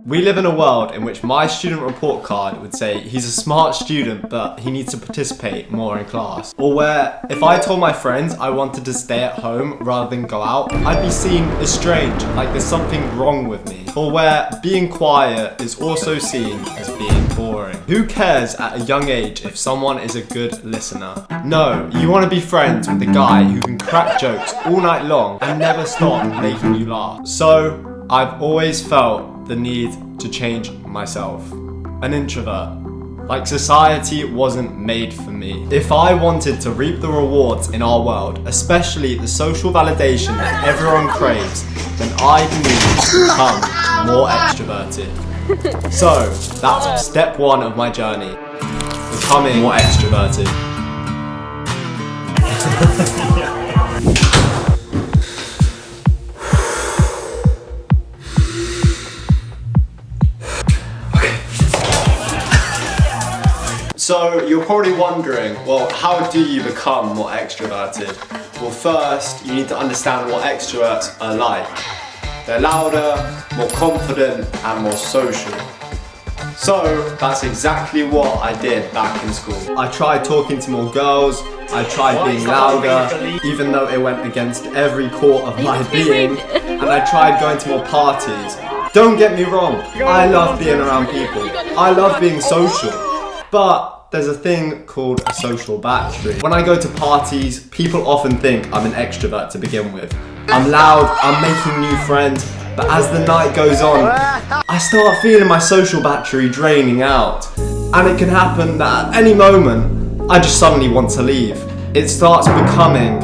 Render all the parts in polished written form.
We live in a world in which my student report card would say he's a smart student but he needs to participate more in class. Or where if I told my friends I wanted to stay at home rather than go out, I'd be seen as strange, like there's something wrong with me. Or where being quiet is also seen as being boring. Who cares at a young age if someone is a good listener? No, you want to be friends with the guy who can crack jokes all night long and never stop making you laugh. So I've always felt the need to change myself. An introvert. Like society wasn't made for me. If I wanted to reap the rewards in our world, especially the social validation that everyone craves, then I need to become more extroverted. So that's step one of my journey. Becoming more extroverted. So you're probably wondering, well, how do you become more extroverted? Well, first, you need to understand what extroverts are like. They're louder, more confident, and more social. So that's exactly what I did back in school. I tried talking to more girls, I tried being louder, even though it went against every core of my being, and I tried going to more parties. Don't get me wrong, I love being around people. I love being social. But there's a thing called a social battery. When I go to parties, people often think I'm an extrovert to begin with. I'm loud, I'm making new friends, but as the night goes on, I start feeling my social battery draining out. And it can happen that at any moment, I just suddenly want to leave. It starts becoming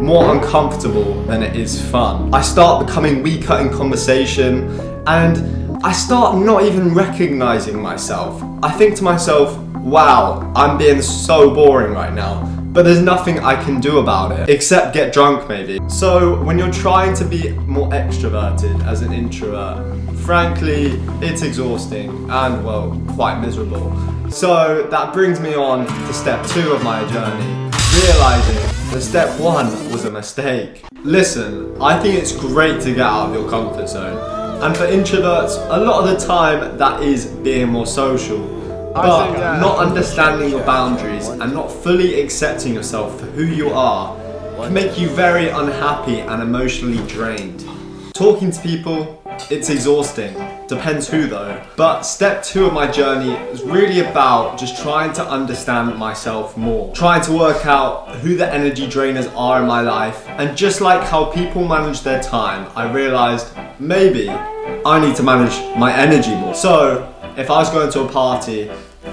more uncomfortable than it is fun. I start becoming weaker in conversation, and I start not even recognizing myself. I think to myself, wow, I'm being so boring right now, but there's nothing I can do about it, except get drunk maybe. So when you're trying to be more extroverted as an introvert, frankly, it's exhausting and, well, quite miserable. So that brings me on to step 2 of my journey, realizing that step 1 was a mistake. Listen, I think it's great to get out of your comfort zone. And for introverts, a lot of the time that is being more social. But not understanding your boundaries and not fully accepting yourself for who you are can make you very unhappy and emotionally drained. Talking to people, it's exhausting. Depends who though. But step 2 of my journey is really about just trying to understand myself more. Trying to work out who the energy drainers are in my life. And just like how people manage their time, I realized maybe I need to manage my energy more. So if I was going to a party,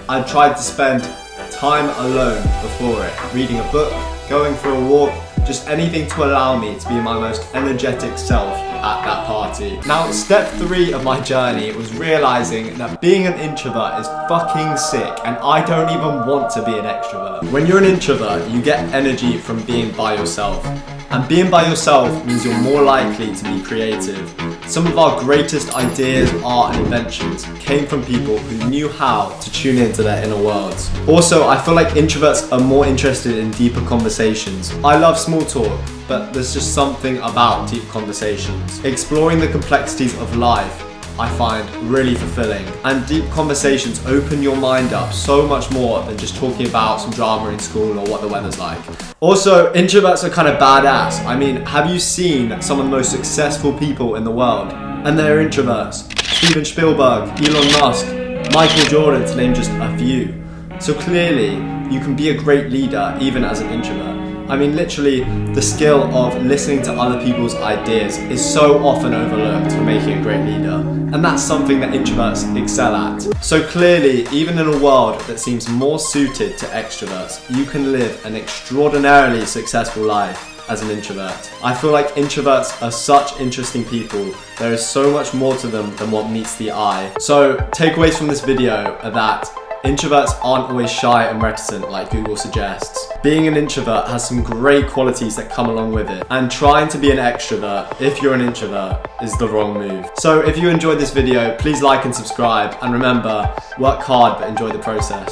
I tried to spend time alone before it, reading a book, going for a walk, just anything to allow me to be my most energetic self at that party. Now, step 3 of my journey was realizing that being an introvert is fucking sick and I don't even want to be an extrovert. When you're an introvert, you get energy from being by yourself. And being by yourself means you're more likely to be creative. Some of our greatest ideas, art and inventions came from people who knew how to tune into their inner worlds. Also, I feel like introverts are more interested in deeper conversations. I love small talk, but there's just something about deep conversations. Exploring the complexities of life I find really fulfilling, and deep conversations open your mind up so much more than just talking about some drama in school or what the weather's like. Also, introverts are kind of badass. I mean, have you seen some of the most successful people in the world? And they're introverts. Steven Spielberg, Elon Musk, Michael Jordan, to name just a few. So clearly, you can be a great leader even as an introvert. I mean, literally, the skill of listening to other people's ideas is so often overlooked for making a great leader. And that's something that introverts excel at. So clearly, even in a world that seems more suited to extroverts, you can live an extraordinarily successful life as an introvert. I feel like introverts are such interesting people. There is so much more to them than what meets the eye. So takeaways from this video are that introverts aren't always shy and reticent like Google suggests. Being an introvert has some great qualities that come along with it, and trying to be an extrovert if you're an introvert is the wrong move. So if you enjoyed this video, please like and subscribe, and remember, work hard but enjoy the process.